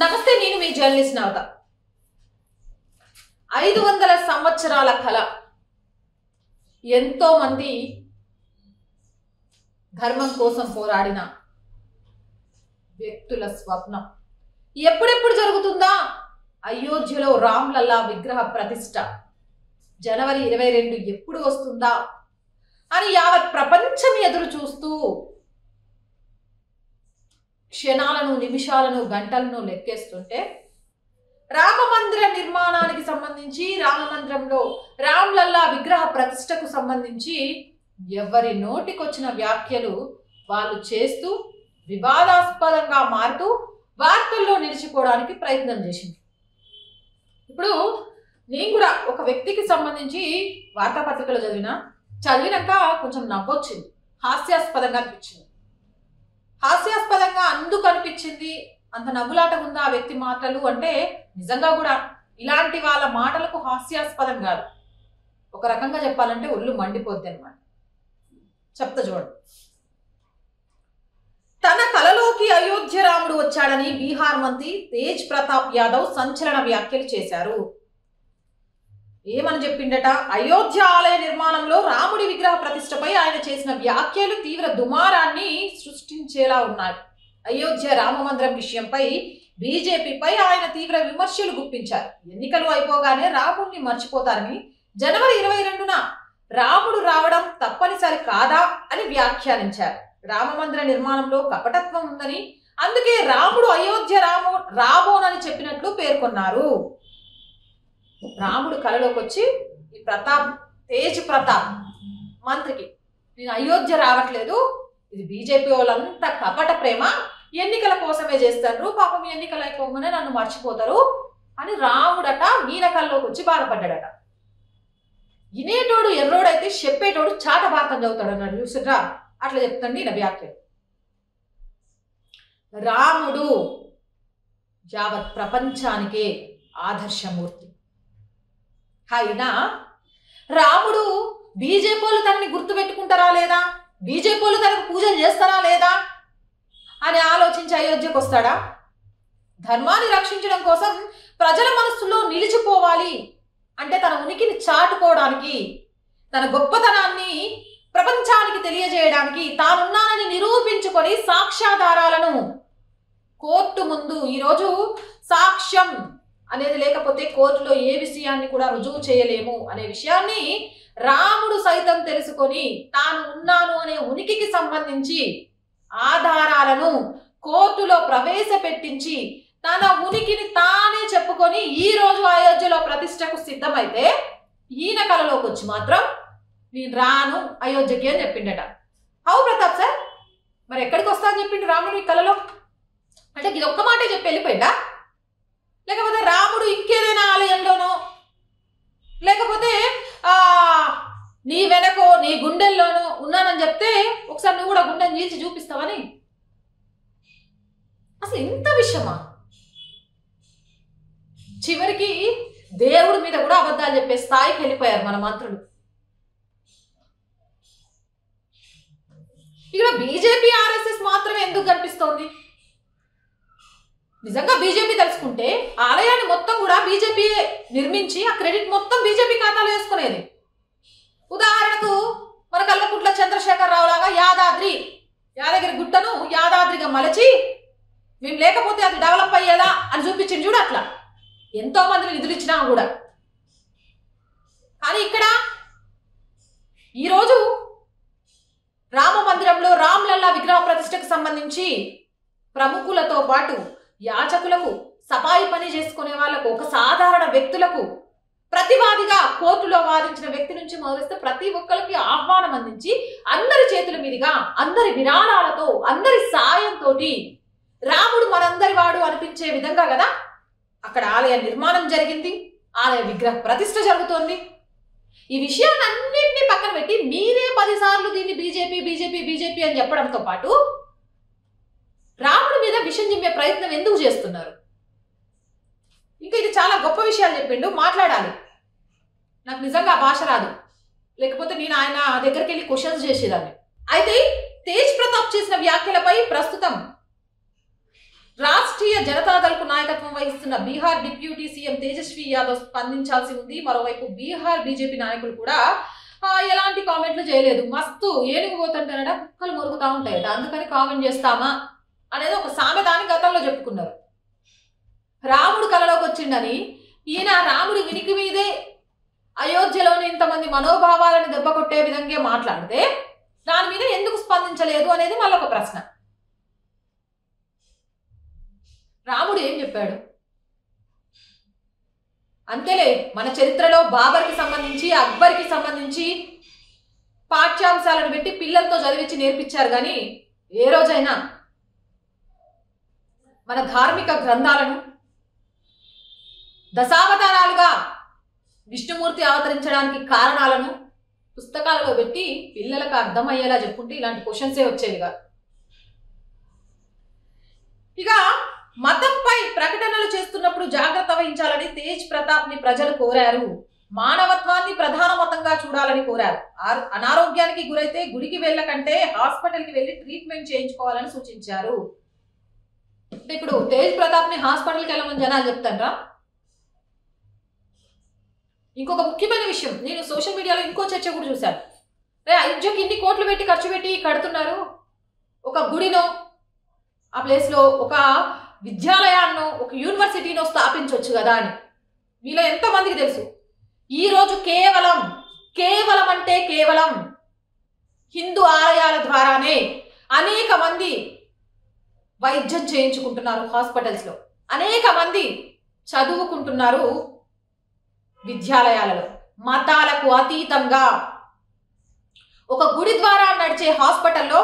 నమస్తే, నేను మీ జర్నలిస్ట్ నవత. 500 సంవత్సరాల కళ. ఎంతో మంది ధర్మం కోసం పోరాడిన వ్యక్తుల స్వప్నం ఎప్పుడెప్పుడు జరుగుతుందా? అయోధ్యలో రామ్లల్లా విగ్రహ ప్రతిష్ఠ జనవరి 22 ఎప్పుడు వస్తుందా అని యావత్ ప్రపంచం ఎదురు చూస్తూ క్షణాలను, నిమిషాలను, గంటలను లెక్కేస్తుంటే రామ మందిర నిర్మాణానికి సంబంధించి, రామ మందిరంలో రామ్లల్లా విగ్రహ ప్రతిష్టకు సంబంధించి ఎవరి నోటికొచ్చిన వ్యాఖ్యలు వాళ్ళు చేస్తూ వివాదాస్పదంగా మారుతూ వార్తల్లో నిలిచిపోవడానికి ప్రయత్నం చేసింది. ఇప్పుడు నేను కూడా ఒక వ్యక్తికి సంబంధించి వార్తాపత్రికలో చదివినాక కొంచెం నవ్వొచ్చింది, హాస్యాస్పదంగా అనిపించింది. హాస్యాస్పదంగా అందుకు అనిపించింది, అంత నవ్వులాట ఉందా ఆ వ్యక్తి మాటలు అంటే నిజంగా కూడా ఇలాంటి వాళ్ళ మాటలకు హాస్యాస్పదం కాదు, ఒక రకంగా చెప్పాలంటే ఒళ్ళు మండిపోద్ది అనమాట. చెప్తా చూడండి. తన కలలోకి అయోధ్య రాముడు వచ్చాడని బీహార్ మంత్రి తేజ్ ప్రతాప్ యాదవ్ సంచలన వ్యాఖ్యలు చేశారు. ఏమని చెప్పిండట? అయోధ్య ఆలయ నిర్మాణంలో రాముడి విగ్రహ ప్రతిష్టపై ఆయన చేసిన వ్యాఖ్యలు తీవ్ర దుమారాన్ని సృష్టించేలా ఉన్నాయి. అయోధ్య రామ మందిరం విషయంపై బీజేపీపై ఆయన తీవ్ర విమర్శలు గుప్పించారు. ఎన్నికలు అయిపోగానే రాముడిని మర్చిపోతారని, జనవరి 22న రాముడు రావడం తప్పనిసరి కాదా అని వ్యాఖ్యానించారు. రామ మందిర నిర్మాణంలో కపటత్వం ఉందని, అందుకే రాముడు అయోధ్య రాబోనని చెప్పినట్లు పేర్కొన్నారు. రాముడు కలలోకి వచ్చి ఈ తేజ్ ప్రతాప్ మంత్రికి, నేను అయోధ్య రావట్లేదు, ఇది బీజేపీ వాళ్ళంతా కపట ప్రేమ, ఎన్నికల కోసమే చేస్తారు, పాపం ఎన్నికలు అయిపోగానే నన్ను మర్చిపోతారు అని రాముడట ఈయన కల్లోకి వచ్చి బాధపడ్డాడట. వినేటోడు ఎర్రోడైతే చెప్పేటోడు చాట భారతం చదువుతాడు అన్నాడు చూసిరా, అట్లా చెప్తండి ఈయన వ్యాఖ్య. రాముడు యావత్ ప్రపంచానికే ఆదర్శమూర్తి. అయినా రాముడు బీజేపీ వాళ్ళు తనని గుర్తుపెట్టుకుంటారా లేదా, బీజేపీ వాళ్ళు తనకు పూజలు చేస్తారా లేదా అని ఆలోచించి అయోధ్యకు వస్తాడా? ధర్మాన్ని రక్షించడం కోసం ప్రజల మనస్సులో నిలిచిపోవాలి అంటే తన ఉనికిని చాటుకోవడానికి, తన గొప్పతనాన్ని ప్రపంచానికి తెలియజేయడానికి, తానున్నానని నిరూపించుకొని సాక్ష్యాధారాలను కోర్టు ముందు, ఈరోజు సాక్ష్యం అనేది లేకపోతే కోర్టులో ఏ విషయాన్ని కూడా రుజువు చేయలేము అనే విషయాన్ని రాముడు సైతం తెలుసుకొని తాను ఉన్నాను అనే ఉనికికి సంబంధించి ఆధారాలను కోర్టులో ప్రవేశపెట్టించి తన ఉనికిని తానే చెప్పుకొని ఈ రోజు అయోధ్యలో ప్రతిష్టకు సిద్ధమైతే, ఈయన కలలోకి వచ్చి మాత్రం నేను రాను అయోధ్యకి అని చెప్పిండట. హౌ ప్రతాప్ సార్, మరి ఎక్కడికి వస్తా అని చెప్పిండు రాముడు ఈ కలలో? అంటే ఇది ఒక్క మాటే చెప్పి వెళ్ళిపోయిందా? లేకపోతే రాముడు ఇంకేదైనా ఆలయంలోనో, లేకపోతే నీ వెనకో నీ గుండెల్లోనో ఉన్నానని చెప్తే ఒకసారి నువ్వు కూడా గుండెని చీల్చి చూపిస్తావని? అసలు ఇంత విషయమా? చివరికి దేవుడి మీద కూడా అబద్ధాలు చెప్పే స్థాయికి వెళ్ళిపోయారు మన మంత్రులు. ఇక్కడ బీజేపీ ఆర్ఎస్ఎస్ మాత్రమే ఎందుకు కనిపిస్తోంది? నిజంగా బీజేపీ తెలుసుకుంటే ఆలయాన్ని మొత్తం కూడా బీజేపీ నిర్మించి ఆ క్రెడిట్ మొత్తం బీజేపీ ఖాతాలో వేసుకునేది. ఉదాహరణకు మన కల్వకుంట్ల చంద్రశేఖర్ రావు లాగా యాదగిరి గుట్టను యాదాద్రిగా మలచి మేము లేకపోతే అది డెవలప్ అయ్యేదా అని చూపించింది చూడు. అట్లా ఎంతో మందిని నిధులు ఇచ్చినా కూడా. కానీ ఇక్కడ ఈరోజు రామ మందిరంలో రామ్లల్లా విగ్రహ ప్రతిష్టకు సంబంధించి ప్రముఖులతో పాటు యాచకులకు, సఫాయి పని చేసుకునే వాళ్లకు, ఒక సాధారణ వ్యక్తులకు, ప్రతివాదిగా కోర్టులో వాదించిన వ్యక్తి నుంచి మొదలుస్తే ప్రతి ఒక్కరికి ఆహ్వానం అందించి అందరి చేతుల మీదుగా, అందరి విరాళాలతో, అందరి సాయంతో రాముడు మనందరి వాడు అనిపించే విధంగా కదా అక్కడ ఆలయ నిర్మాణం జరిగింది, ఆలయ విగ్రహ ప్రతిష్ఠ జరుగుతోంది. ఈ విషయాలన్నింటినీ పక్కన పెట్టి మీరే 10 సార్లు దీన్ని బీజేపీ బీజేపీ బీజేపీ అని చెప్పడంతో పాటు రాముడి మీద విషం చిమ్మే ప్రయత్నం ఎందుకు చేస్తున్నారు? ఇంకా ఇది చాలా గొప్ప విషయాలు చెప్పిండు, మాట్లాడాలి. నాకు నిజంగా భాష రాదు, లేకపోతే నేను ఆయన దగ్గరికి వెళ్ళి క్వశ్చన్స్ చేసేదాన్ని. అయితే తేజ్ ప్రతాప్ చేసిన వ్యాఖ్యలపై ప్రస్తుతం రాష్ట్రీయ జనతాదళకు నాయకత్వం వహిస్తున్న బీహార్ డిప్యూటీ సీఎం తేజస్వి యాదవ్ స్పందించాల్సి ఉంది. మరోవైపు బీహార్ బీజేపీ నాయకులు కూడా ఎలాంటి కామెంట్లు చేయలేదు. మస్తు ఏనుగు పోతుంటారట, కుక్కలు మొరుగుతూ ఉంటాయట, అందుకని కామెంట్ చేస్తామా అనేది ఒక సామెతాన్ని గతంలో చెప్పుకున్నారు. రాముడు కలలోకి వచ్చిండని ఈయన రాముడి వినికి మీదే అయోధ్యలోని ఇంతమంది మనోభావాలను దెబ్బ కొట్టే విధంగా మాట్లాడితే దాని మీద ఎందుకు స్పందించలేదు అనేది మళ్ళొక ప్రశ్న. రాముడు ఏం చెప్పాడు? అంతేలే, మన చరిత్రలో బాబర్కి సంబంధించి అక్బర్కి సంబంధించి పాఠ్యాంశాలను పెట్టి పిల్లలతో చదివించి నేర్పించారు. కానీ ఏ రోజైనా మన ధార్మిక గ్రంథాలను దశావతారాలుగా విష్ణుమూర్తి అవతరించడానికి కారణాలను పుస్తకాలలో పెట్టి పిల్లలకు అర్థమయ్యేలా చెప్పుకుంటే ఇలాంటి క్వశ్చన్సే వచ్చేవి కాదు. ఇక మతంపై ప్రకటనలు చేస్తున్నప్పుడు జాగ్రత్త వహించాలని తేజ్ ప్రతాప్ ని ప్రజలు కోరారు. మానవత్వాన్ని ప్రధాన మతంగా చూడాలని కోరారు. అనారోగ్యానికి గురైతే గుడికి వెళ్ళకంటే హాస్పిటల్కి వెళ్ళి ట్రీట్మెంట్ చేయించుకోవాలని సూచించారు. ఇప్పుడు తేజ్ ప్రతాప్ ని హాస్పిటల్కి వెళ్ళమని జనాలు చెప్తారా? ఇంకొక ముఖ్యమైన విషయం, నేను సోషల్ మీడియాలో ఇంకో చర్చ కూడా చూశాను. అయోధ్యకి ఇన్ని కోట్లు పెట్టి ఖర్చు పెట్టి కడుతున్నారు, ఒక గుడినో ఆ ప్లేస్లో ఒక విద్యాలయాన్నో ఒక యూనివర్సిటీనో స్థాపించవచ్చు కదా అని. మీలో ఎంతమందికి తెలుసు ఈరోజు కేవలం అంటే కేవలం హిందూ ఆలయాల ద్వారానే అనేక మంది వైద్యం చేయించుకుంటున్నారు హాస్పిటల్స్లో, అనేక మంది చదువుకుంటున్నారు విద్యాలయాలలో. మతాలకు అతీతంగా ఒక గుడి ద్వారా నడిచే హాస్పిటల్లో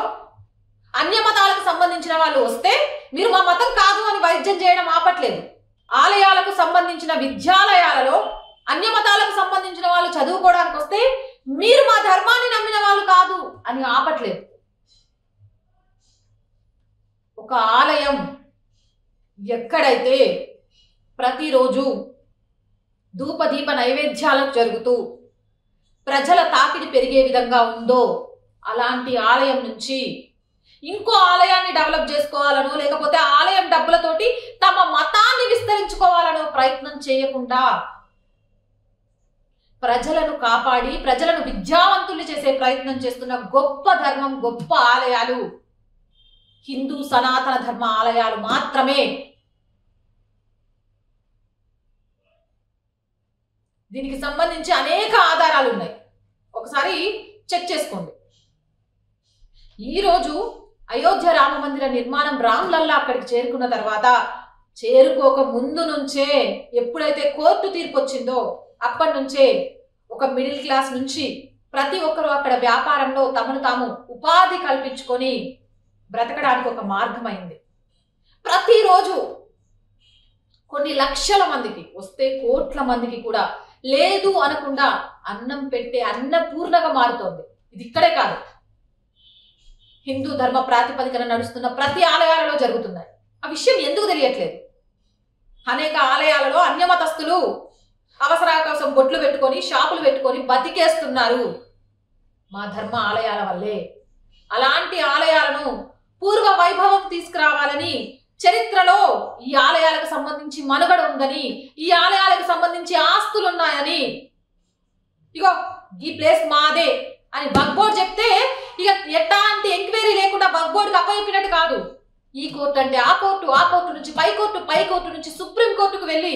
అన్య మతాలకు సంబంధించిన వాళ్ళు వస్తే మీరు మా మతం కాదు అని వైద్యం చేయడం ఆపట్లేదు. ఆలయాలకు సంబంధించిన విద్యాలయాలలో అన్య మతాలకు సంబంధించిన వాళ్ళు చదువుకోవడానికి వస్తే మీరు మా ధర్మాన్ని నమ్మిన వాళ్ళు కాదు అని ఆపట్లేదు. ఒక ఆలయం ఎక్కడైతే ప్రతిరోజు ధూపదీప నైవేద్యాలకు జరుగుతూ ప్రజల తాకిడి పెరిగే విధంగా ఉందో అలాంటి ఆలయం నుంచి ఇంకో ఆలయాన్ని డెవలప్ చేసుకోవాలనో లేకపోతే ఆలయం డబ్బులతోటి తమ మతాన్ని విస్తరించుకోవాలనో ప్రయత్నం చేయకుండా ప్రజలను కాపాడి ప్రజలను విద్యావంతులు చేసే ప్రయత్నం చేస్తున్న గొప్ప ధర్మం, గొప్ప ఆలయాలు హిందూ సనాతన ధర్మ ఆలయాలు మాత్రమే. దీనికి సంబంధించి అనేక ఆధారాలు ఉన్నాయి, ఒకసారి చెక్ చేసుకోండి. ఈరోజు అయోధ్య రామ మందిర నిర్మాణం రామ్లల్లా అక్కడికి చేరుకున్న తర్వాత చేరుకోక ముందు నుంచే ఎప్పుడైతే కోర్టు తీర్పు వచ్చిందో అప్పటి నుంచే ఒక మిడిల్ క్లాస్ నుంచి ప్రతి ఒక్కరూ అక్కడ వ్యాపారంలో తమను తాము ఉపాధి కల్పించుకొని బ్రతకడానికి ఒక మార్గమైంది. ప్రతిరోజు కొన్ని లక్షల మందికి వస్తే కోట్ల మందికి కూడా లేదు అనకుండా అన్నం పెట్టే అన్నపూర్ణగా మారుతోంది. ఇది ఇక్కడే కాదు, హిందూ ధర్మ ప్రాతిపదికన నడుస్తున్న ప్రతి ఆలయాలలో జరుగుతున్నాయి. ఆ విషయం ఎందుకు తెలియట్లేదు? అనేక ఆలయాలలో అన్యమతస్థులు అవసరాల కోసం బొట్లు పెట్టుకొని షాపులు పెట్టుకొని బతికేస్తున్నారు మా ధర్మ ఆలయాల వల్లే. అలాంటి ఆలయాలను పూర్వ వైభవం తీసుకురావాలని, చరిత్రలో ఈ ఆలయాలకు సంబంధించి మనుగడ ఉందని, ఈ ఆలయాలకు సంబంధించి ఆస్తులు ఉన్నాయని, ఇగో ఈ ప్లేస్ మాదే అని బగ్బోర్డ్ చెప్తే ఇక ఎట్లాంటి ఎంక్వైరీ లేకుండా బగ్బోర్డ్కి అప్పచెప్పినట్టు కాదు. ఈ కోర్టు అంటే ఆ కోర్టు, ఆ కోర్టు నుంచి పై కోర్టు, పై కోర్టు నుంచి సుప్రీం కోర్టుకు వెళ్ళి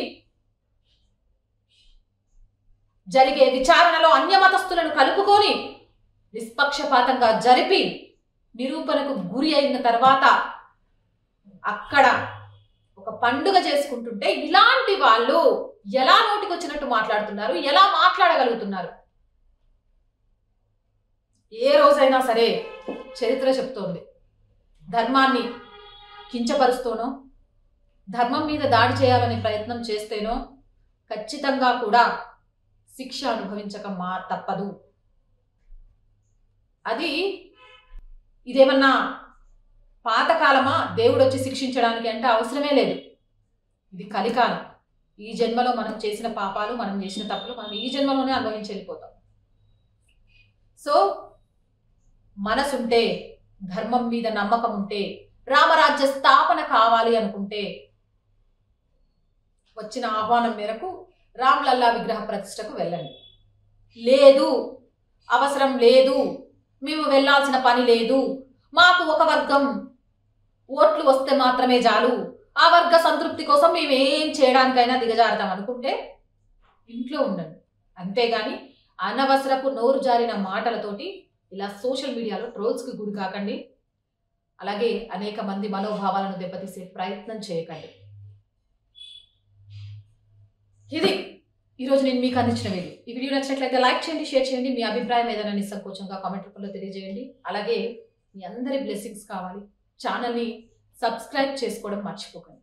జరిగే విచారణలో అన్యమతస్థులను కలుపుకొని నిష్పక్షపాతంగా జరిపి నిరూపణకు గురి అయిన తర్వాత అక్కడ ఒక పండుగ చేసుకుంటుంటే ఇలాంటి వాళ్ళు ఎలా నోటికొచ్చినట్టు మాట్లాడుతున్నారు, ఎలా మాట్లాడగలుగుతున్నారు? ఏ రోజైనా సరే చరిత్ర చెప్తోంది, ధర్మాన్ని కించపరుస్తూనో ధర్మం మీద దాడి చేయాలనే ప్రయత్నం చేస్తేనో ఖచ్చితంగా కూడా శిక్ష అనుభవించక తప్పదు. అది ఇదేమన్నా పాతకాలమా దేవుడు వచ్చి శిక్షించడానికి అంటే అవసరమే లేదు. ఇది కలికాలం. ఈ జన్మలో మనం చేసిన పాపాలు, మనం చేసిన తప్పులు మనం ఈ జన్మలోనే అనుభవించి వెళ్ళిపోతాం. సో మనసుంటే, ధర్మం మీద నమ్మకం ఉంటే, రామరాజ్య స్థాపన కావాలి అనుకుంటే వచ్చిన ఆహ్వానం మేరకు రామ్లల్లా విగ్రహ ప్రతిష్టకు వెళ్ళండి. లేదు, అవసరం లేదు, మేము వెళ్ళాల్సిన పని లేదు, మాకు ఒక వర్గం ఓట్లు వస్తే మాత్రమే చాలు, ఆ వర్గ సంతృప్తి కోసం మేము ఏం చేయడానికైనా దిగజారుతాం అనుకుంటే ఇంట్లో ఉండండి. అంతేగాని అనవసరపు నోరు జారిన మాటలతోటి ఇలా సోషల్ మీడియాలో ట్రోల్స్కి గురి కాకండి. అలాగే అనేక మంది మనోభావాలను దెబ్బతీసే ప్రయత్నం చేయకండి. ఇది ఈరోజు నేను మీకు అందించిన వీడియో. ఈ వీడియో నచ్చినట్లయితే లైక్ చేయండి, షేర్ చేయండి. మీ అభిప్రాయం ఏదైనా నిస్సంకోచంగా కామెంట్ రూపంలో తెలియజేయండి. అలాగే మీ అందరి బ్లెస్సింగ్స్ కావాలి. ఛానల్ని సబ్స్క్రైబ్ చేసుకోవడం మర్చిపోకండి.